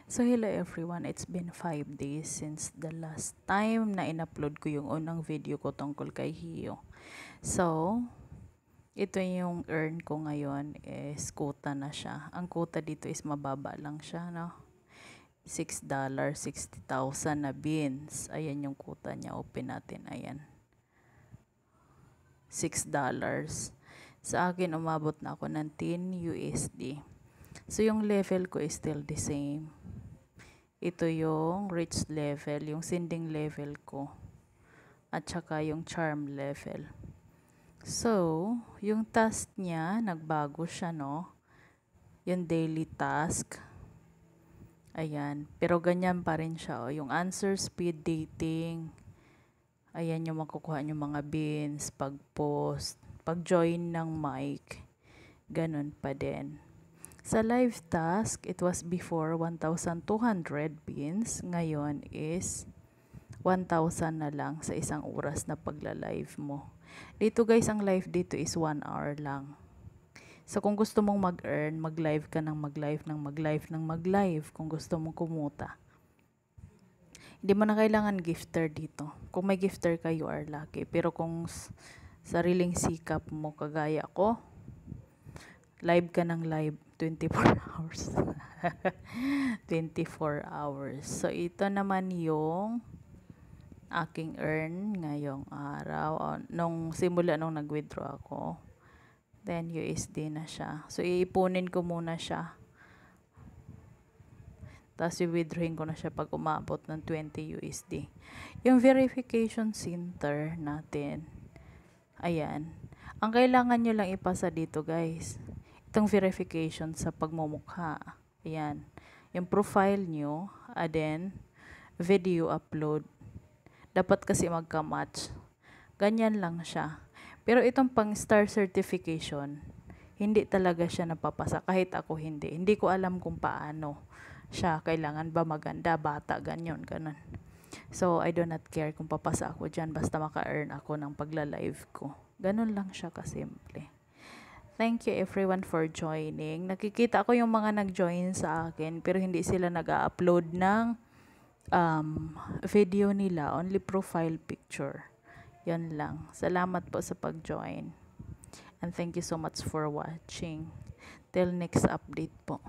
So hello everyone, it's been 5 days since the last time na in-upload ko yung unang video ko tungkol kay Hio. So, ito yung earn ko ngayon is quota na siya. Ang quota dito is mababa lang siya, no? $6, 60,000 na beans. Ayan yung quota niya. Open natin, ayan. $6. Sa akin, umabot na ako ng 10 USD. So, yung level ko is still the same. Ito yung rich level, yung sending level ko. At saka yung charm level. So, yung task niya, nagbago siya, no? Yung daily task. Ayan. Pero ganyan pa rin siya, oh. Yung answer speed dating. Ayan yung makukuha yung mga beans, pag-post, pag-join ng mic. Ganun pa din. Sa live task, it was before 1,200 beans. Ngayon is 1,000 na lang sa isang oras na pagla-live mo. Dito guys, ang live dito is 1 hour lang. So kung gusto mong mag-earn, mag-live ka ng mag-live ng mag-live ng mag-live kung gusto mong kumuta. Hindi mo na kailangan gifter dito. Kung may gifter ka, you are lucky. Pero kung sariling sikap mo, kagaya ko, live ka ng live 24 hours. 24 hours. So, ito naman yung aking earn ngayong araw. Nung simula nung nag-withdraw ako. Then, USD na siya. So, iipunin ko muna siya. Tapos, i-withdrawin ko na siya pag umabot ng 20 USD. Yung verification center natin. Ayan. Ang kailangan nyo lang ipasa dito, guys. Itong verification sa pagmumukha. Ayan. Yung profile nyo, and then, video upload. Dapat kasi magka-match. Ganyan lang siya. Pero itong pang star certification, hindi talaga siya napapasa. Kahit ako hindi. Hindi ko alam kung paano siya. Kailangan ba maganda, bata, ganyan, ganun. So, I do not care kung papasa ako dyan. Basta maka-earn ako ng pagla-live ko. Ganun lang siya kasimple. Thank you everyone for joining. Nakikita ko yung mga nag-join sa akin pero hindi sila nag-upload ng video nila. Only profile picture. Yan lang. Salamat po sa pag-join. And thank you so much for watching. Till next update po.